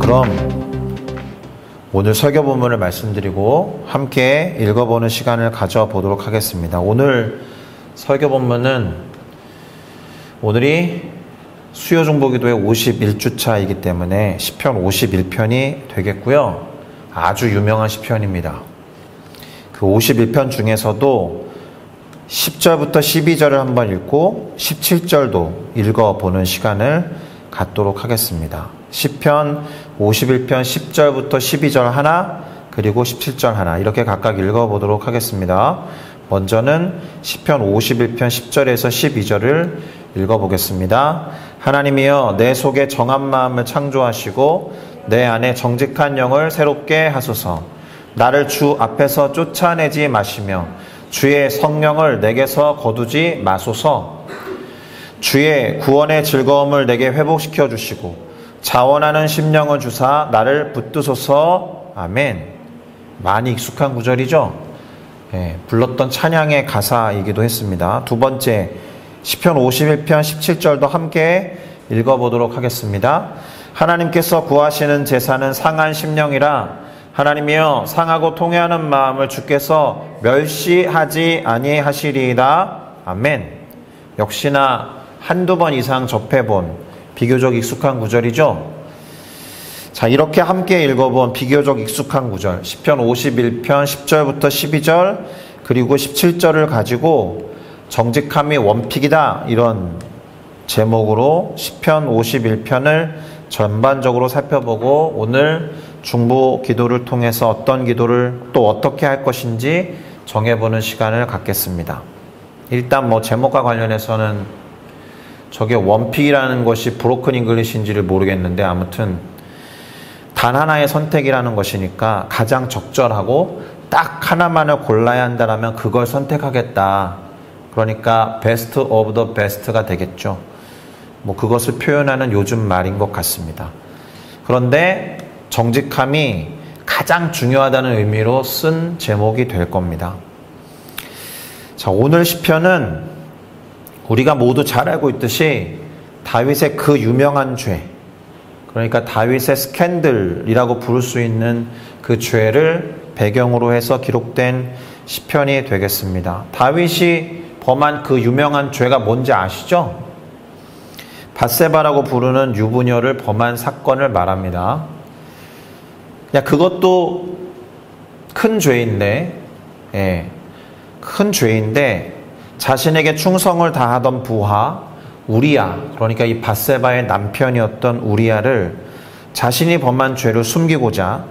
그럼 오늘 설교 본문을 말씀드리고 함께 읽어보는 시간을 가져보도록 하겠습니다. 오늘 설교 본문은 오늘이 수요중보기도의 51주차이기 때문에 시편 51편이 되겠고요. 아주 유명한 시편입니다. 그 51편 중에서도 10절부터 12절을 한번 읽고 17절도 읽어보는 시간을 갖도록 하겠습니다. 시편 51편 10절부터 12절 하나, 그리고 17절 하나, 이렇게 각각 읽어보도록 하겠습니다. 먼저는 시편 51편 10절에서 12절을 읽어보겠습니다. 하나님이여, 내 속에 정한 마음을 창조하시고 내 안에 정직한 영을 새롭게 하소서. 나를 주 앞에서 쫓아내지 마시며 주의 성령을 내게서 거두지 마소서. 주의 구원의 즐거움을 내게 회복시켜 주시고 자원하는 심령을 주사 나를 붙드소서. 아멘. 많이 익숙한 구절이죠. 불렀던 찬양의 가사이기도 했습니다. 두 번째, 시편 51편 17절도 함께 읽어보도록 하겠습니다. 하나님께서 구하시는 제사는 상한 심령이라. 하나님이여, 상하고 통회하는 마음을 주께서 멸시하지 아니하시리이다. 아멘. 역시나 한두 번 이상 접해본 비교적 익숙한 구절이죠. 자, 이렇게 함께 읽어본 비교적 익숙한 구절, 시편 51편 10절부터 12절 그리고 17절을 가지고 정직함이 원픽이다, 이런 제목으로 시편 51편을 전반적으로 살펴보고 오늘 중보 기도를 통해서 어떤 기도를 또 어떻게 할 것인지 정해보는 시간을 갖겠습니다. 일단 제목과 관련해서는 저게 원픽이라는 것이 브로큰 잉글리시인지를 모르겠는데, 아무튼 단 하나의 선택이라는 것이니까 가장 적절하고 딱 하나만을 골라야 한다면 그걸 선택하겠다. 그러니까 베스트 오브 더 베스트가 되겠죠. 그것을 표현하는 요즘 말인 것 같습니다. 그런데 정직함이 가장 중요하다는 의미로 쓴 제목이 될 겁니다. 자, 오늘 시편은 우리가 모두 잘 알고 있듯이 다윗의 그 유명한 죄, 그러니까 다윗의 스캔들이라고 부를 수 있는 그 죄를 배경으로 해서 기록된 시편이 되겠습니다. 다윗이 범한 그 유명한 죄가 뭔지 아시죠? 밧세바라고 부르는 유부녀를 범한 사건을 말합니다. 그것도 큰 죄인데, 큰 죄인데 자신에게 충성을 다하던 부하 우리야, 그러니까 이 밧세바의 남편이었던 우리야를 자신이 범한 죄를 숨기고자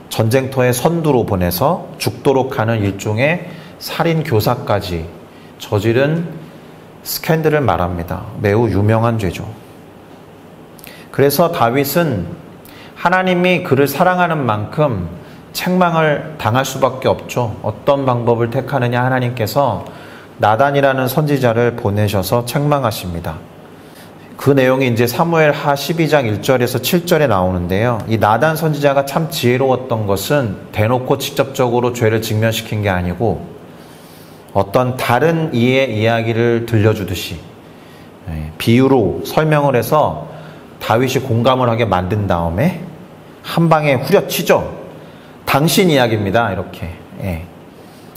전쟁터에 선두로 보내서 죽도록 하는 일종의 살인 교사까지 저지른 스캔들을 말합니다. 매우 유명한 죄죠. 그래서 다윗은 하나님이 그를 사랑하는 만큼 책망을 당할 수밖에 없죠. 어떤 방법을 택하느냐, 하나님께서 나단이라는 선지자를 보내셔서 책망하십니다. 그 내용이 이제 사무엘하 12장 1절에서 7절에 나오는데요. 이 나단 선지자가 참 지혜로웠던 것은 대놓고 직접적으로 죄를 직면시킨 게 아니고 어떤 다른 이의 이야기를 들려주듯이 비유로 설명을 해서 다윗이 공감을 하게 만든 다음에 한 방에 후려치죠. 당신 이야기입니다, 이렇게.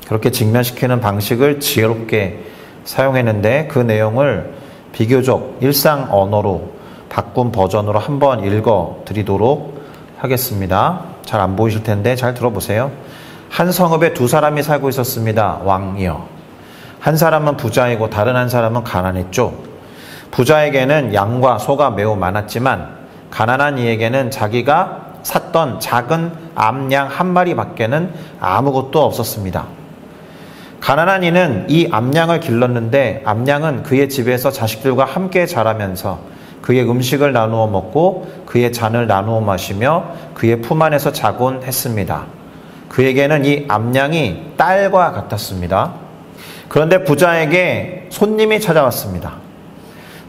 그렇게 직면시키는 방식을 지혜롭게 사용했는데 그 내용을 비교적 일상 언어로 바꾼 버전으로 한번 읽어드리도록 하겠습니다. 잘 안 보이실 텐데 잘 들어보세요. 한 성읍에 두 사람이 살고 있었습니다. 왕이여. 한 사람은 부자이고 다른 한 사람은 가난했죠. 부자에게는 양과 소가 매우 많았지만 가난한 이에게는 자기가 샀던 작은 암양 한 마리밖에는 아무것도 없었습니다. 가난한 이는 이 암양을 길렀는데 암양은 그의 집에서 자식들과 함께 자라면서 그의 음식을 나누어 먹고 그의 잔을 나누어 마시며 그의 품 안에서 자곤 했습니다. 그에게는 이 암양이 딸과 같았습니다. 그런데 부자에게 손님이 찾아왔습니다.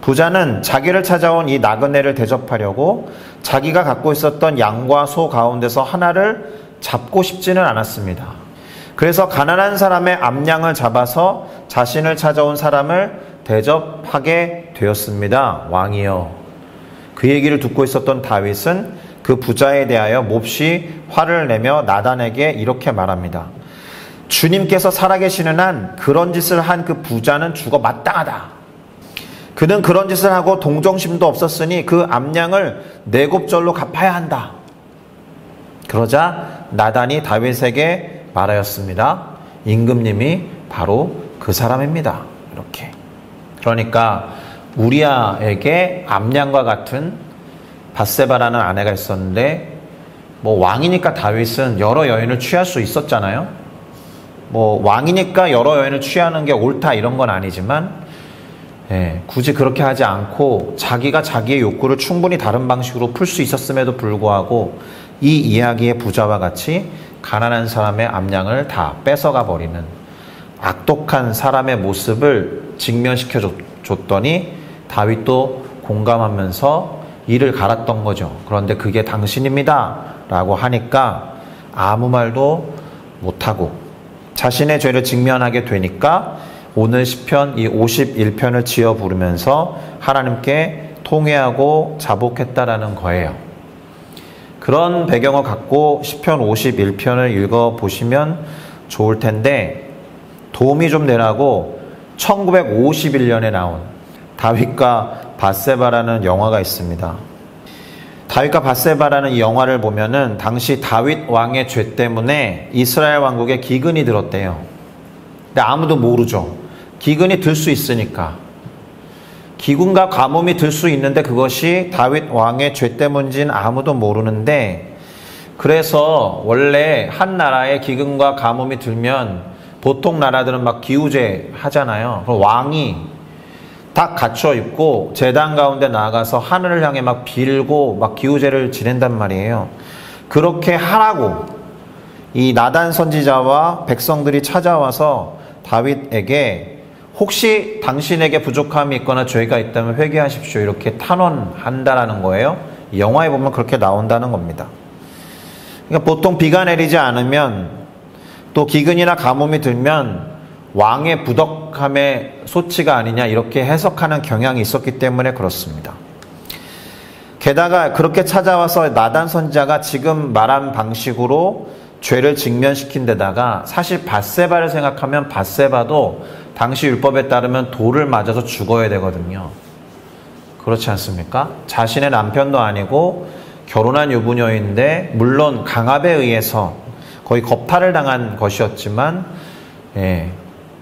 부자는 자기를 찾아온 이 나그네를 대접하려고 자기가 갖고 있었던 양과 소 가운데서 하나를 잡고 싶지는 않았습니다. 그래서 가난한 사람의 암양을 잡아서 자신을 찾아온 사람을 대접하게 되었습니다. 왕이여. 그 얘기를 듣고 있었던 다윗은 그 부자에 대하여 몹시 화를 내며 나단에게 이렇게 말합니다. 주님께서 살아계시는 한 그런 짓을 한 그 부자는 죽어 마땅하다. 그는 그런 짓을 하고 동정심도 없었으니 그 암양을 네 곱절로 갚아야 한다. 그러자 나단이 다윗에게 말하였습니다. 임금님이 바로 그 사람입니다. 이렇게. 그러니까 우리아에게 암양과 같은 밧세바라는 아내가 있었는데, 뭐 왕이니까 다윗은 여러 여인을 취할 수 있었잖아요. 뭐 왕이니까 여러 여인을 취하는 게 옳다 이런 건 아니지만, 굳이 그렇게 하지 않고 자기가 자기의 욕구를 충분히 다른 방식으로 풀 수 있었음에도 불구하고 이 이야기의 부자와 같이 가난한 사람의 암양을 다 뺏어가 버리는 악독한 사람의 모습을 직면시켜 줬더니 다윗도 공감하면서 이를 갈았던 거죠. 그런데 그게 당신입니다 라고 하니까 아무 말도 못하고 자신의 죄를 직면하게 되니까 오늘 시편 이 51편을 지어 부르면서 하나님께 통회하고 자복했다라는 거예요. 그런 배경을 갖고 시편 51편을 읽어보시면 좋을 텐데, 도움이 좀 되라고 1951년에 나온 다윗과 밧세바라는 영화가 있습니다. 다윗과 밧세바라는 이 영화를 보면은 당시 다윗 왕의 죄 때문에 이스라엘 왕국에 기근이 들었대요. 근데 아무도 모르죠. 기근이 들 수 있으니까. 기근과 가뭄이 들 수 있는데 그것이 다윗 왕의 죄 때문인지는 아무도 모르는데, 그래서 원래 한 나라에 기근과 가뭄이 들면 보통 나라들은 막 기우제 하잖아요. 그럼 왕이 딱 갖춰 입고 제단 가운데 나가서 하늘을 향해 막 빌고 막 기우제를 지낸단 말이에요. 그렇게 하라고 이 나단 선지자와 백성들이 찾아와서 다윗에게 혹시 당신에게 부족함이 있거나 죄가 있다면 회개하십시오 이렇게 탄원한다라는 거예요. 이 영화에 보면 그렇게 나온다는 겁니다. 그러니까 보통 비가 내리지 않으면 또 기근이나 가뭄이 들면 왕의 부덕함의 소치가 아니냐 이렇게 해석하는 경향이 있었기 때문에 그렇습니다. 게다가 그렇게 찾아와서 나단 선지자가 지금 말한 방식으로 죄를 직면시킨 데다가 사실 밧세바를 생각하면 밧세바도 당시 율법에 따르면 돌을 맞아서 죽어야 되거든요. 그렇지 않습니까? 자신의 남편도 아니고 결혼한 유부녀인데 물론 강압에 의해서 거의 겁탈을 당한 것이었지만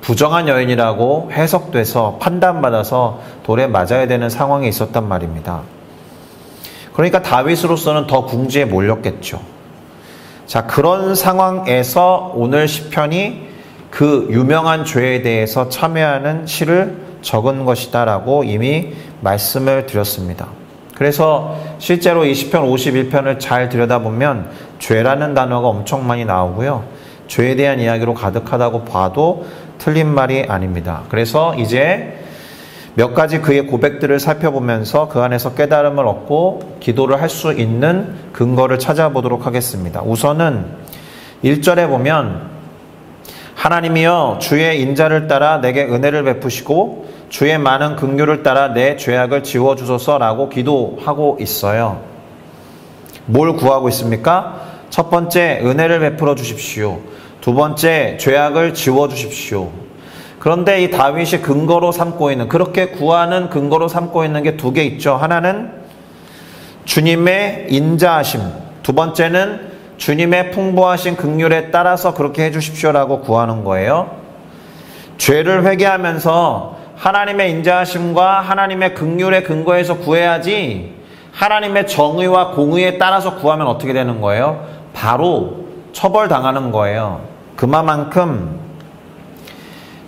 부정한 여인이라고 해석돼서 판단받아서 돌에 맞아야 되는 상황에 있었단 말입니다. 그러니까 다윗으로서는 더 궁지에 몰렸겠죠. 자, 그런 상황에서 오늘 시편이 그 유명한 죄에 대해서 참여하는 시를 적은 것이다 라고 이미 말씀을 드렸습니다. 그래서 실제로 이 시편 51편을 잘 들여다보면 죄라는 단어가 엄청 많이 나오고요. 죄에 대한 이야기로 가득하다고 봐도 틀린 말이 아닙니다. 그래서 이제 몇 가지 그의 고백들을 살펴보면서 그 안에서 깨달음을 얻고 기도를 할 수 있는 근거를 찾아보도록 하겠습니다. 우선은 1절에 보면 하나님이여 주의 인자를 따라 내게 은혜를 베푸시고 주의 많은 긍휼을 따라 내 죄악을 지워주소서라고 기도하고 있어요. 뭘 구하고 있습니까? 첫 번째, 은혜를 베풀어 주십시오. 두 번째, 죄악을 지워주십시오. 그런데 이 다윗이 근거로 삼고 있는, 그렇게 구하는 근거로 삼고 있는 게 두 개 있죠. 하나는 주님의 인자하심, 두 번째는 주님의 풍부하신 긍휼에 따라서 그렇게 해주십시오라고 구하는 거예요. 죄를 회개하면서 하나님의 인자하심과 하나님의 긍휼의 근거에서 구해야지 하나님의 정의와 공의에 따라서 구하면 어떻게 되는 거예요? 바로 처벌당하는 거예요. 그만큼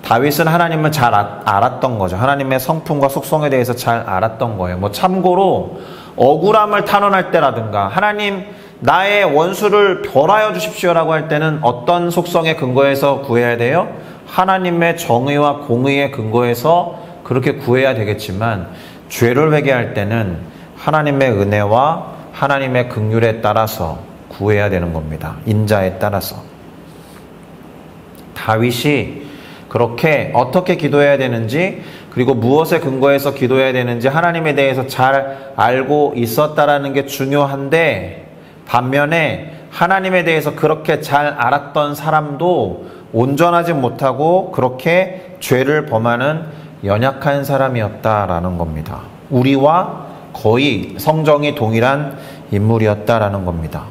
다윗은 하나님을 잘 알았던 거죠. 하나님의 성품과 속성에 대해서 잘 알았던 거예요. 뭐 참고로 억울함을 탄원할 때라든가 하나님 나의 원수를 벌하여 주십시오라고 할 때는 어떤 속성의 근거에서 구해야 돼요? 하나님의 정의와 공의의 근거에서 그렇게 구해야 되겠지만 죄를 회개할 때는 하나님의 은혜와 하나님의 긍휼에 따라서 구해야 되는 겁니다. 인자에 따라서. 다윗이 그렇게 어떻게 기도해야 되는지 그리고 무엇에 근거해서 기도해야 되는지 하나님에 대해서 잘 알고 있었다라는 게 중요한데 반면에 하나님에 대해서 그렇게 잘 알았던 사람도 온전하지 못하고 그렇게 죄를 범하는 연약한 사람이었다라는 겁니다. 우리와 거의 성정이 동일한 인물이었다라는 겁니다.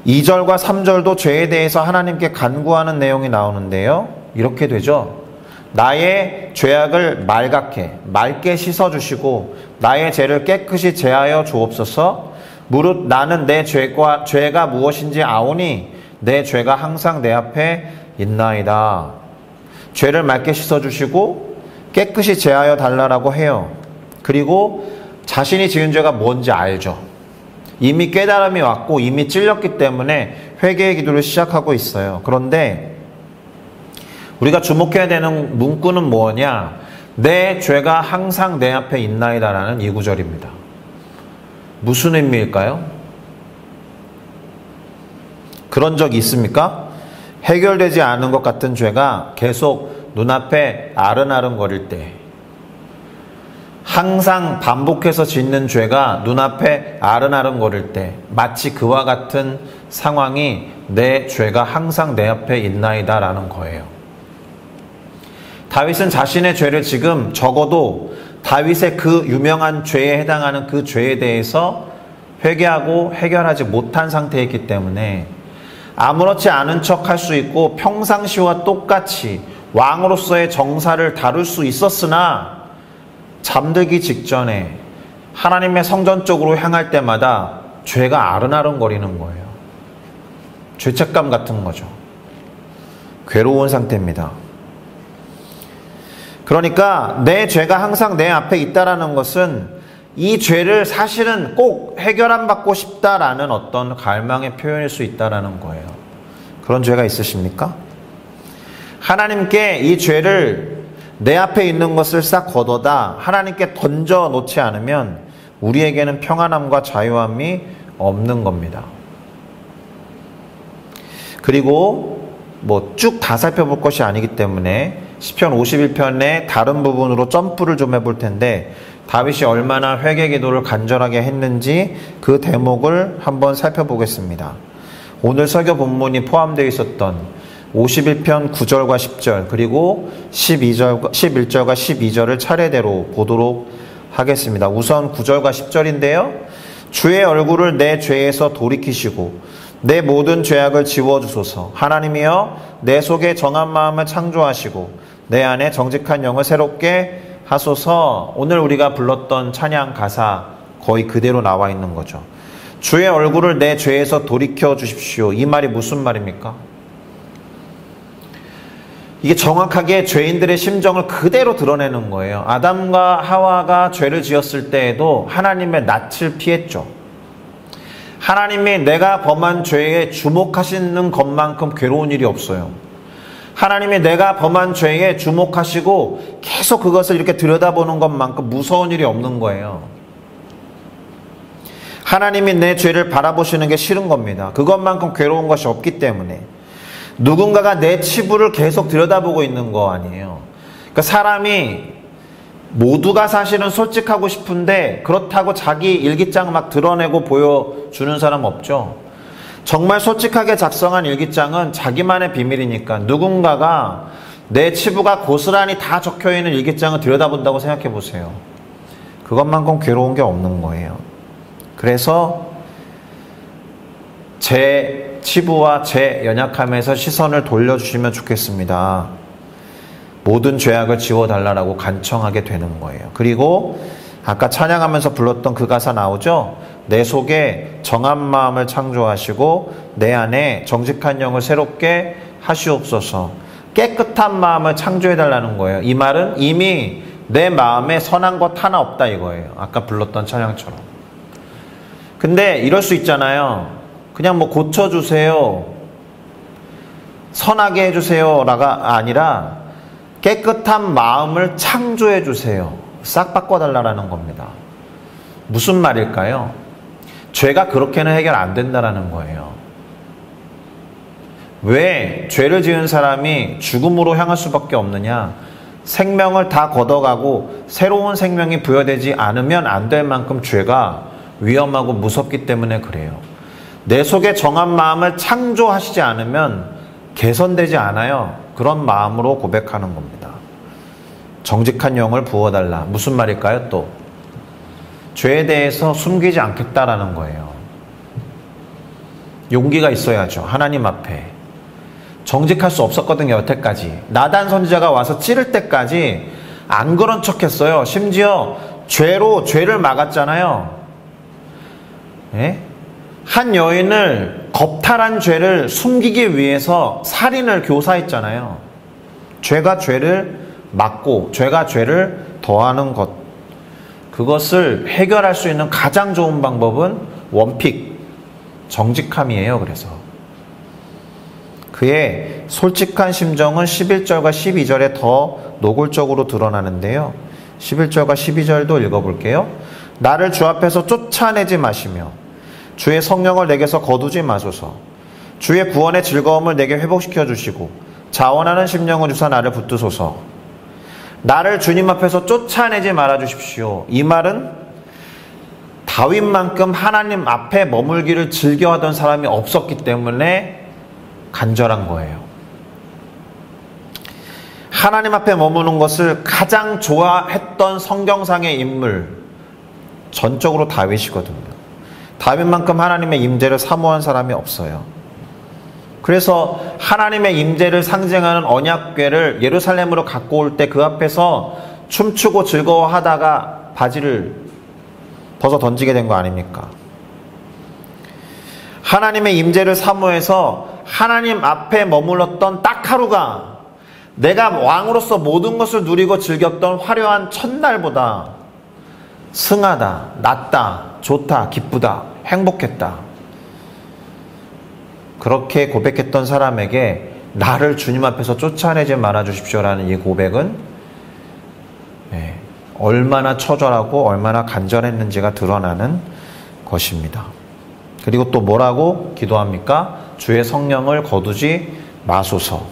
2절과 3절도 죄에 대해서 하나님께 간구하는 내용이 나오는데요. 이렇게 되죠. 나의 죄악을 맑게 씻어주시고 나의 죄를 깨끗이 제하여 주옵소서. 무릇 나는 내 죄가 무엇인지 아오니 내 죄가 항상 내 앞에 있나이다. 죄를 맑게 씻어주시고 깨끗이 제하여 달라고 해요. 그리고 자신이 지은 죄가 뭔지 알죠. 이미 깨달음이 왔고 이미 찔렸기 때문에 회개의 기도를 시작하고 있어요. 그런데 우리가 주목해야 되는 문구는 뭐냐? 내 죄가 항상 내 앞에 있나이다라는 이 구절입니다. 무슨 의미일까요? 그런 적이 있습니까? 해결되지 않은 것 같은 죄가 계속 눈앞에 아른아른거릴 때, 항상 반복해서 짓는 죄가 눈앞에 아른아른거릴 때, 마치 그와 같은 상황이 내 죄가 항상 내 앞에 있나이다 라는 거예요. 다윗은 자신의 죄를 지금 적어도 다윗의 그 유명한 죄에 해당하는 그 죄에 대해서 회개하고 해결하지 못한 상태이기 때문에 아무렇지 않은 척 할 수 있고 평상시와 똑같이 왕으로서의 정사를 다룰 수 있었으나 잠들기 직전에 하나님의 성전 쪽으로 향할 때마다 죄가 아른아른거리는 거예요. 죄책감 같은 거죠. 괴로운 상태입니다. 그러니까 내 죄가 항상 내 앞에 있다라는 것은 이 죄를 사실은 꼭 해결 안 받고 싶다라는 어떤 갈망의 표현일 수 있다라는 거예요. 그런 죄가 있으십니까? 하나님께 이 죄를 내 앞에 있는 것을 싹 걷어다 하나님께 던져 놓지 않으면 우리에게는 평안함과 자유함이 없는 겁니다. 그리고 뭐 쭉 다 살펴볼 것이 아니기 때문에 시편 51편의 다른 부분으로 점프를 좀 해볼 텐데 다윗이 얼마나 회개 기도를 간절하게 했는지 그 대목을 한번 살펴보겠습니다. 오늘 설교 본문이 포함되어 있었던 51편 9절과 10절 그리고 11절과 12절을 차례대로 보도록 하겠습니다. 우선 9절과 10절인데요. 주의 얼굴을 내 죄에서 돌이키시고 내 모든 죄악을 지워주소서. 하나님이여 내 속에 정한 마음을 창조하시고 내 안에 정직한 영을 새롭게 하소서. 오늘 우리가 불렀던 찬양 가사 거의 그대로 나와 있는 거죠. 주의 얼굴을 내 죄에서 돌이켜 주십시오. 이 말이 무슨 말입니까? 이게 정확하게 죄인들의 심정을 그대로 드러내는 거예요. 아담과 하와가 죄를 지었을 때에도 하나님의 낯을 피했죠. 하나님이 내가 범한 죄에 주목하시는 것만큼 괴로운 일이 없어요. 하나님이 내가 범한 죄에 주목하시고 계속 그것을 이렇게 들여다보는 것만큼 무서운 일이 없는 거예요. 하나님이 내 죄를 바라보시는 게 싫은 겁니다. 그것만큼 괴로운 것이 없기 때문에. 누군가가 내 치부를 계속 들여다보고 있는 거 아니에요. 그러니까 사람이 모두가 사실은 솔직하고 싶은데 그렇다고 자기 일기장 막 드러내고 보여주는 사람 없죠. 정말 솔직하게 작성한 일기장은 자기만의 비밀이니까 누군가가 내 치부가 고스란히 다 적혀있는 일기장을 들여다본다고 생각해 보세요. 그것만큼 괴로운 게 없는 거예요. 그래서 제 치부와 제 연약함에서 시선을 돌려주시면 좋겠습니다. 모든 죄악을 지워달라고 간청하게 되는 거예요. 그리고 아까 찬양하면서 불렀던 그 가사 나오죠? 내 속에 정한 마음을 창조하시고 내 안에 정직한 영을 새롭게 하시옵소서. 깨끗한 마음을 창조해달라는 거예요. 이 말은 이미 내 마음에 선한 것 하나 없다 이거예요. 아까 불렀던 찬양처럼. 근데 이럴 수 있잖아요. 그냥 뭐 고쳐주세요. 선하게 해주세요가 아니라 깨끗한 마음을 창조해 주세요. 싹 바꿔달라는 겁니다. 무슨 말일까요? 죄가 그렇게는 해결 안 된다는 거예요. 왜 죄를 지은 사람이 죽음으로 향할 수밖에 없느냐? 생명을 다 걷어가고 새로운 생명이 부여되지 않으면 안 될 만큼 죄가 위험하고 무섭기 때문에 그래요. 내 속에 정한 마음을 창조하시지 않으면 개선되지 않아요. 그런 마음으로 고백하는 겁니다. 정직한 영을 부어달라. 무슨 말일까요? 또 죄에 대해서 숨기지 않겠다라는 거예요. 용기가 있어야죠. 하나님 앞에 정직할 수 없었거든요. 여태까지 나단 선지자가 와서 찌를 때까지 안 그런 척했어요. 심지어 죄로 죄를 막았잖아요. 예? 한 여인을 겁탈한 죄를 숨기기 위해서 살인을 교사했잖아요. 죄가 죄를 막고 죄가 죄를 더하는 것, 그것을 해결할 수 있는 가장 좋은 방법은 원픽 정직함이에요. 그래서 그의 솔직한 심정은 11절과 12절에 더 노골적으로 드러나는데요. 11절과 12절도 읽어볼게요. 나를 주 앞에서 쫓아내지 마시며 주의 성령을 내게서 거두지 마소서. 주의 구원의 즐거움을 내게 회복시켜 주시고 자원하는 심령을 주사 나를 붙드소서. 나를 주님 앞에서 쫓아내지 말아 주십시오. 이 말은 다윗만큼 하나님 앞에 머물기를 즐겨하던 사람이 없었기 때문에 간절한 거예요. 하나님 앞에 머무는 것을 가장 좋아했던 성경상의 인물, 전적으로 다윗이거든요. 다윗만큼 하나님의 임재를 사모한 사람이 없어요. 그래서 하나님의 임재를 상징하는 언약궤를 예루살렘으로 갖고 올 때 그 앞에서 춤추고 즐거워하다가 바지를 벗어 던지게 된 거 아닙니까? 하나님의 임재를 사모해서 하나님 앞에 머물렀던 딱 하루가 내가 왕으로서 모든 것을 누리고 즐겼던 화려한 첫날보다 승하다, 낫다, 좋다, 기쁘다, 행복했다. 그렇게 고백했던 사람에게 나를 주님 앞에서 쫓아내지 말아 주십시오라는 이 고백은 얼마나 처절하고 얼마나 간절했는지가 드러나는 것입니다. 그리고 또 뭐라고 기도합니까? 주의 성령을 거두지 마소서.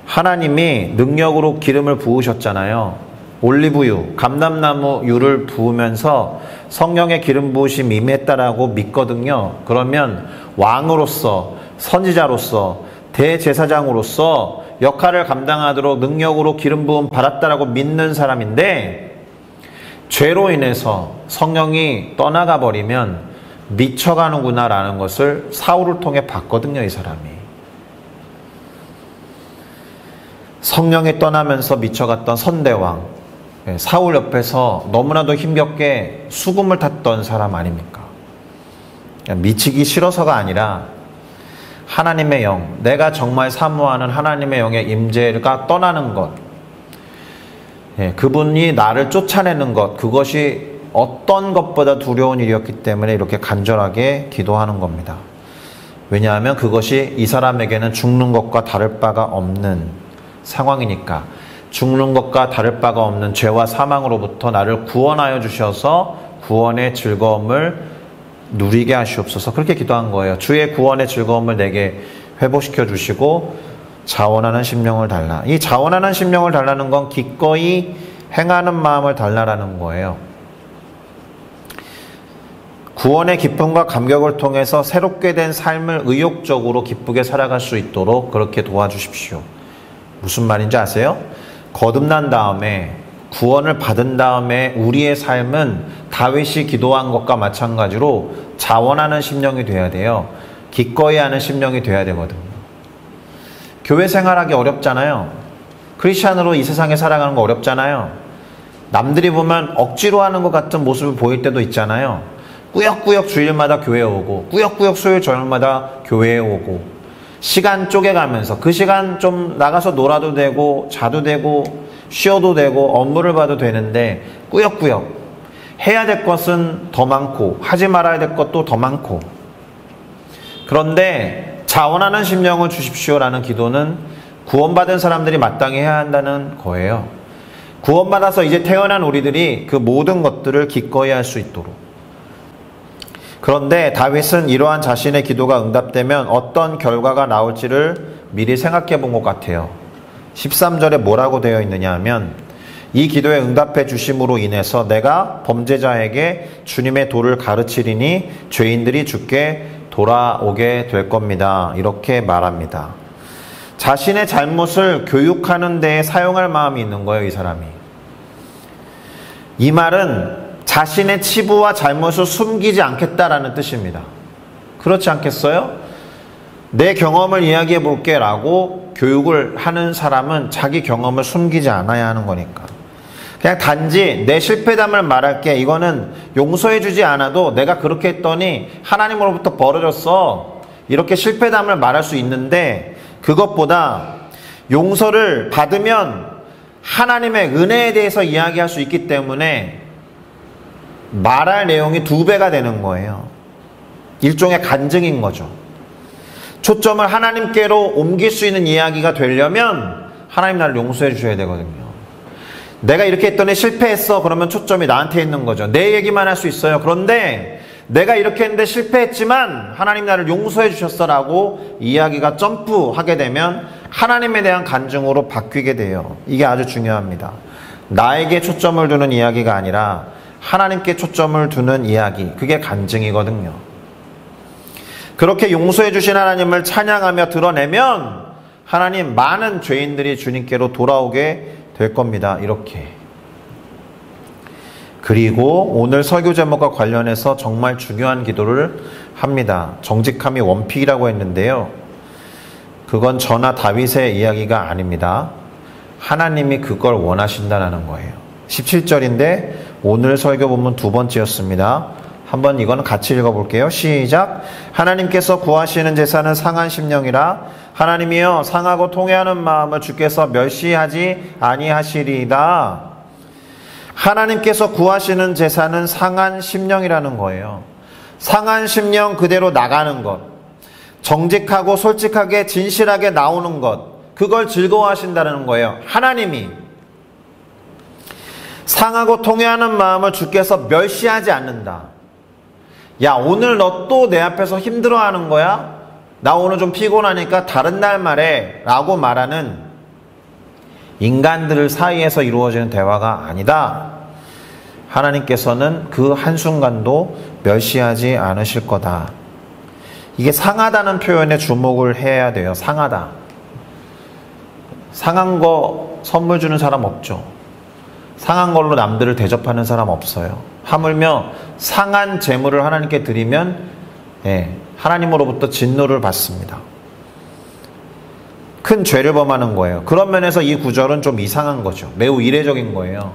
하나님이 능력으로 기름을 부으셨잖아요. 올리브유, 감람나무유를 부으면서 성령의 기름 부으심이 임했다라고 믿거든요. 그러면 왕으로서, 선지자로서, 대제사장으로서 역할을 감당하도록 능력으로 기름 부음 받았다라고 믿는 사람인데, 죄로 인해서 성령이 떠나가 버리면 미쳐가는구나 라는 것을 사울을 통해 봤거든요. 이 사람이 성령이 떠나면서 미쳐갔던 선대왕 사울 옆에서 너무나도 힘겹게 수금을 탔던 사람 아닙니까? 미치기 싫어서가 아니라 하나님의 영, 내가 정말 사모하는 하나님의 영의 임재가 떠나는 것, 그분이 나를 쫓아내는 것, 그것이 어떤 것보다 두려운 일이었기 때문에 이렇게 간절하게 기도하는 겁니다. 왜냐하면 그것이 이 사람에게는 죽는 것과 다를 바가 없는 상황이니까. 죽는 것과 다를 바가 없는 죄와 사망으로부터 나를 구원하여 주셔서 구원의 즐거움을 누리게 하시옵소서. 그렇게 기도한 거예요. 주의 구원의 즐거움을 내게 회복시켜 주시고 자원하는 심령을 달라. 이 자원하는 심령을 달라는 건 기꺼이 행하는 마음을 달라라는 거예요. 구원의 기쁨과 감격을 통해서 새롭게 된 삶을 의욕적으로 기쁘게 살아갈 수 있도록 그렇게 도와주십시오. 무슨 말인지 아세요? 거듭난 다음에, 구원을 받은 다음에 우리의 삶은 다윗이 기도한 것과 마찬가지로 자원하는 심령이 돼야 돼요. 기꺼이 하는 심령이 돼야 되거든요. 교회 생활하기 어렵잖아요. 크리스찬으로 이 세상에 살아가는 거 어렵잖아요. 남들이 보면 억지로 하는 것 같은 모습을 보일 때도 있잖아요. 꾸역꾸역 주일마다 교회에 오고 꾸역꾸역 수요일 저녁마다 교회에 오고 시간 쪼개가면서 그 시간 좀 나가서 놀아도 되고 자도 되고 쉬어도 되고 업무를 봐도 되는데 꾸역꾸역 해야 될 것은 더 많고 하지 말아야 될 것도 더 많고, 그런데 자원하는 심령을 주십시오라는 기도는 구원받은 사람들이 마땅히 해야 한다는 거예요. 구원받아서 이제 태어난 우리들이 그 모든 것들을 기꺼이 할 수 있도록. 그런데 다윗은 이러한 자신의 기도가 응답되면 어떤 결과가 나올지를 미리 생각해 본 것 같아요. 13절에 뭐라고 되어 있느냐 하면 이 기도에 응답해 주심으로 인해서 내가 범죄자에게 주님의 도를 가르치리니 죄인들이 주께 돌아오게 될 겁니다. 이렇게 말합니다. 자신의 잘못을 교육하는 데에 사용할 마음이 있는 거예요, 이 사람이. 이 말은 자신의 치부와 잘못을 숨기지 않겠다라는 뜻입니다. 그렇지 않겠어요? 내 경험을 이야기해 볼게 라고 교육을 하는 사람은 자기 경험을 숨기지 않아야 하는 거니까. 그냥 단지 내 실패담을 말할게. 이거는 용서해 주지 않아도 내가 그렇게 했더니 하나님으로부터 벌어졌어. 이렇게 실패담을 말할 수 있는데, 그것보다 용서를 받으면 하나님의 은혜에 대해서 이야기할 수 있기 때문에 말할 내용이 2배가 되는 거예요. 일종의 간증인 거죠. 초점을 하나님께로 옮길 수 있는 이야기가 되려면 하나님 나를 용서해 주셔야 되거든요. 내가 이렇게 했더니 실패했어. 그러면 초점이 나한테 있는 거죠. 내 얘기만 할 수 있어요. 그런데 내가 이렇게 했는데 실패했지만 하나님 나를 용서해 주셨어 라고 이야기가 점프하게 되면 하나님에 대한 간증으로 바뀌게 돼요. 이게 아주 중요합니다. 나에게 초점을 두는 이야기가 아니라 하나님께 초점을 두는 이야기, 그게 간증이거든요. 그렇게 용서해 주신 하나님을 찬양하며 드러내면 하나님, 많은 죄인들이 주님께로 돌아오게 될 겁니다. 이렇게. 그리고 오늘 설교 제목과 관련해서 정말 중요한 기도를 합니다. 정직함이 원픽이라고 했는데요. 그건 저나 다윗의 이야기가 아닙니다. 하나님이 그걸 원하신다는 거예요. 17절인데 오늘 설교 본문 2번째였습니다. 한번 이건 같이 읽어볼게요. 시작. 하나님께서 구하시는 제사는 상한 심령이라 하나님이여 상하고 통회하는 마음을 주께서 멸시하지 아니하시리이다. 하나님께서 구하시는 제사는 상한 심령이라는 거예요. 상한 심령 그대로 나가는 것, 정직하고 솔직하게 진실하게 나오는 것, 그걸 즐거워하신다는 거예요. 하나님이. 상하고 통회하는 마음을 주께서 멸시하지 않는다. 야, 오늘 너 또 내 앞에서 힘들어하는 거야? 나 오늘 좀 피곤하니까 다른 날 말해 라고 말하는 인간들 사이에서 이루어지는 대화가 아니다. 하나님께서는 그 한순간도 멸시하지 않으실 거다. 이게 상하다는 표현에 주목을 해야 돼요. 상하다. 상한 거 선물 주는 사람 없죠. 상한 걸로 남들을 대접하는 사람 없어요. 하물며 상한 재물을 하나님께 드리면 하나님으로부터 진노를 받습니다. 큰 죄를 범하는 거예요. 그런 면에서 이 구절은 좀 이상한 거죠. 매우 이례적인 거예요.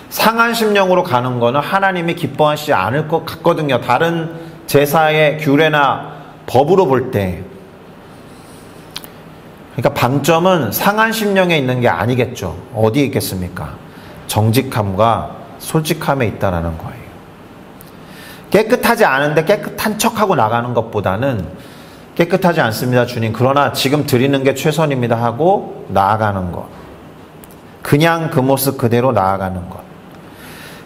상한 심령으로 가는 거는 하나님이 기뻐하시지 않을 것 같거든요. 다른 제사의 규례나 법으로 볼 때. 그러니까 방점은 상한 심령에 있는 게 아니겠죠. 어디에 있겠습니까? 정직함과 솔직함에 있다라는 거예요. 깨끗하지 않은데 깨끗한 척하고 나가는 것보다는 깨끗하지 않습니다, 주님. 그러나 지금 드리는 게 최선입니다 하고 나아가는 것. 그냥 그 모습 그대로 나아가는 것.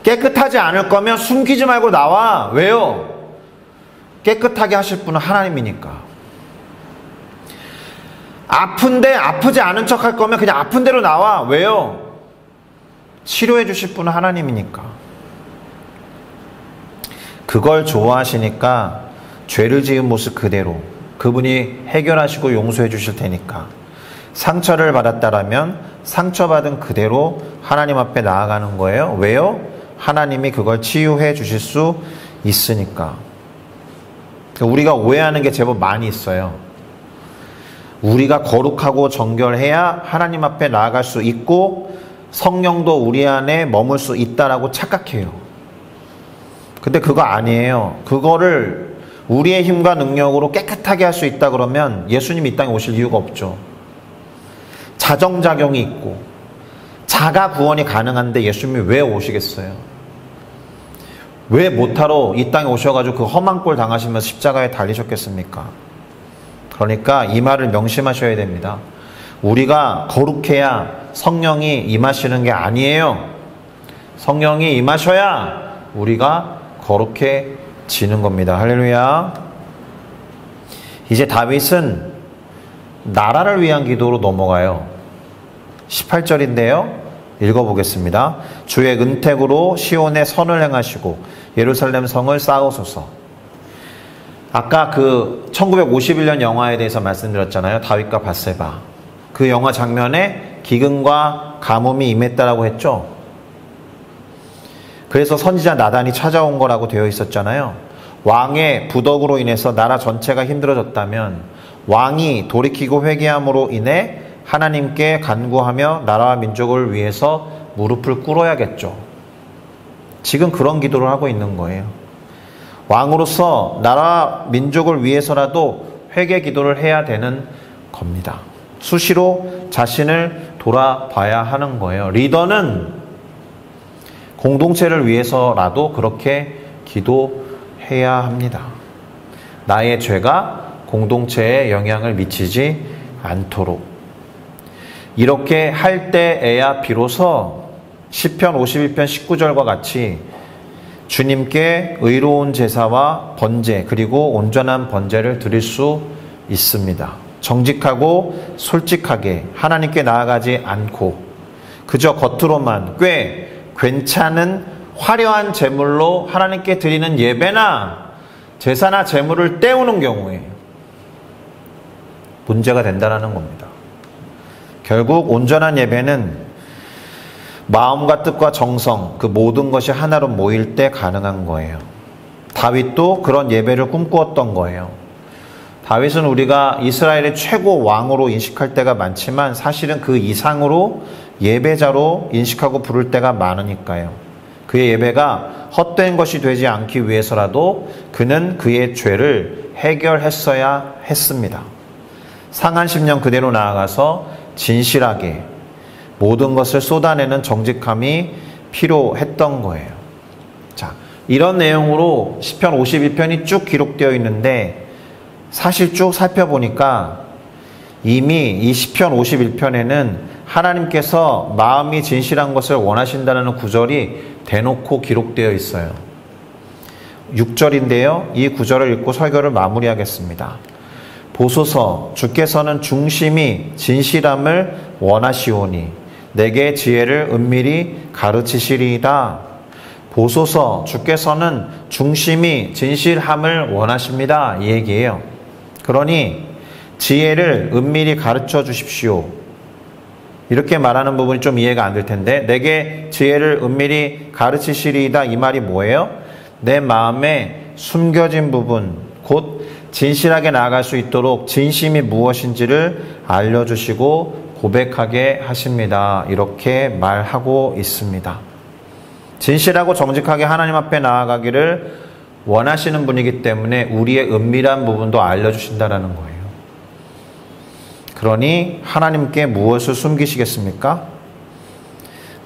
깨끗하지 않을 거면 숨기지 말고 나와. 왜요? 깨끗하게 하실 분은 하나님이니까. 아픈데 아프지 않은 척 할 거면 그냥 아픈 대로 나와. 왜요? 치료해 주실 분은 하나님이니까. 그걸 좋아하시니까 죄를 지은 모습 그대로 그분이 해결하시고 용서해 주실 테니까. 상처를 받았다라면 상처받은 그대로 하나님 앞에 나아가는 거예요. 왜요? 하나님이 그걸 치유해 주실 수 있으니까. 우리가 오해하는 게 제법 많이 있어요. 우리가 거룩하고 정결해야 하나님 앞에 나아갈 수 있고 성령도 우리 안에 머물 수 있다라고 착각해요. 근데 그거 아니에요. 그거를 우리의 힘과 능력으로 깨끗하게 할 수 있다 그러면 예수님이 이 땅에 오실 이유가 없죠. 자정작용이 있고 자가 구원이 가능한데 예수님이 왜 오시겠어요? 왜 못하러 이 땅에 오셔가지고 그 험한 꼴 당하시면서 십자가에 달리셨겠습니까? 그러니까 이 말을 명심하셔야 됩니다. 우리가 거룩해야 성령이 임하시는 게 아니에요. 성령이 임하셔야 우리가 거룩해지는 겁니다. 할렐루야. 이제 다윗은 나라를 위한 기도로 넘어가요. 18절인데요. 읽어보겠습니다. 주의 은택으로 시온에 선을 행하시고 예루살렘 성을 쌓으소서. 아까 그 1951년 영화에 대해서 말씀드렸잖아요. 다윗과 밧세바. 그 영화 장면에 기근과 가뭄이 임했다라고 했죠. 그래서 선지자 나단이 찾아온 거라고 되어 있었잖아요. 왕의 부덕으로 인해서 나라 전체가 힘들어졌다면 왕이 돌이키고 회개함으로 인해 하나님께 간구하며 나라와 민족을 위해서 무릎을 꿇어야겠죠. 지금 그런 기도를 하고 있는 거예요. 왕으로서 나라 민족을 위해서라도 회개 기도를 해야 되는 겁니다. 수시로 자신을 돌아봐야 하는 거예요. 리더는 공동체를 위해서라도 그렇게 기도해야 합니다. 나의 죄가 공동체에 영향을 미치지 않도록. 이렇게 할 때에야 비로소 시편 51편 19절과 같이 주님께 의로운 제사와 번제 그리고 온전한 번제를 드릴 수 있습니다. 정직하고 솔직하게 하나님께 나아가지 않고 그저 겉으로만 꽤 괜찮은 화려한 제물로 하나님께 드리는 예배나 제사나 제물을 때우는 경우에 문제가 된다는 겁니다. 결국 온전한 예배는 마음과 뜻과 정성 그 모든 것이 하나로 모일 때 가능한 거예요. 다윗도 그런 예배를 꿈꾸었던 거예요. 다윗은 우리가 이스라엘의 최고 왕으로 인식할 때가 많지만 사실은 그 이상으로 예배자로 인식하고 부를 때가 많으니까요. 그의 예배가 헛된 것이 되지 않기 위해서라도 그는 그의 죄를 해결했어야 했습니다. 상한 심령 그대로 나아가서 진실하게 모든 것을 쏟아내는 정직함이 필요했던 거예요. 자, 이런 내용으로 시편 52편이 쭉 기록되어 있는데 사실 쭉 살펴보니까 이미 이 시편 51편에는 하나님께서 마음이 진실한 것을 원하신다는 구절이 대놓고 기록되어 있어요. 6절인데요. 이 구절을 읽고 설교를 마무리하겠습니다. 보소서 주께서는 중심이 진실함을 원하시오니 내게 지혜를 은밀히 가르치시리이다. 보소서 주께서는 중심이 진실함을 원하십니다. 이 얘기예요. 그러니 지혜를 은밀히 가르쳐 주십시오. 이렇게 말하는 부분이 좀 이해가 안 될 텐데 내게 지혜를 은밀히 가르치시리이다. 이 말이 뭐예요? 내 마음에 숨겨진 부분 곧 진실하게 나아갈 수 있도록 진심이 무엇인지를 알려주시고 고백하게 하십니다. 이렇게 말하고 있습니다. 진실하고 정직하게 하나님 앞에 나아가기를 원하시는 분이기 때문에 우리의 은밀한 부분도 알려주신다는 거예요. 그러니 하나님께 무엇을 숨기시겠습니까?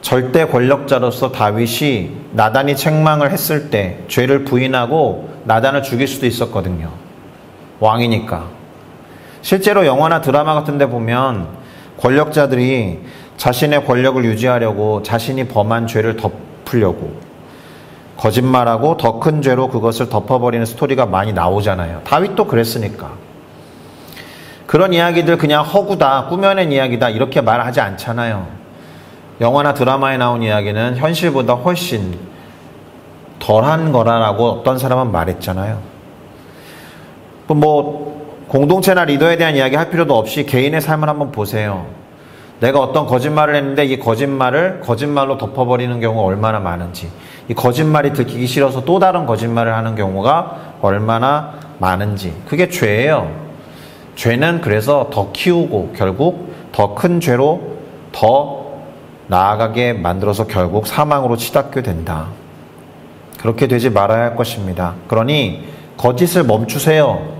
절대 권력자로서 다윗이 나단이 책망을 했을 때 죄를 부인하고 나단을 죽일 수도 있었거든요. 왕이니까. 실제로 영화나 드라마 같은 데 보면 권력자들이 자신의 권력을 유지하려고 자신이 범한 죄를 덮으려고 거짓말하고 더 큰 죄로 그것을 덮어버리는 스토리가 많이 나오잖아요. 다윗도 그랬으니까. 그런 이야기들 그냥 허구다, 꾸며낸 이야기다 이렇게 말하지 않잖아요. 영화나 드라마에 나온 이야기는 현실보다 훨씬 덜한 거라고 어떤 사람은 말했잖아요. 뭐 공동체나 리더에 대한 이야기 할 필요도 없이 개인의 삶을 한번 보세요. 내가 어떤 거짓말을 했는데 이 거짓말을 거짓말로 덮어버리는 경우가 얼마나 많은지, 이 거짓말이 들키기 싫어서 또 다른 거짓말을 하는 경우가 얼마나 많은지, 그게 죄예요. 죄는 그래서 더 키우고 결국 더 큰 죄로 더 나아가게 만들어서 결국 사망으로 치닫게 된다. 그렇게 되지 말아야 할 것입니다. 그러니 거짓을 멈추세요.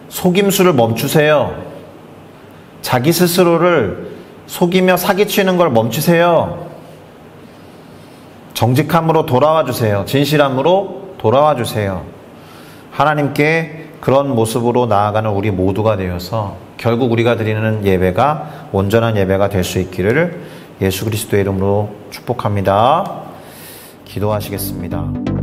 속임수를 멈추세요. 자기 스스로를 속이며 사기치는 걸 멈추세요. 정직함으로 돌아와 주세요. 진실함으로 돌아와 주세요. 하나님께 그런 모습으로 나아가는 우리 모두가 되어서 결국 우리가 드리는 예배가 온전한 예배가 될 수 있기를 예수 그리스도의 이름으로 축복합니다. 기도하시겠습니다.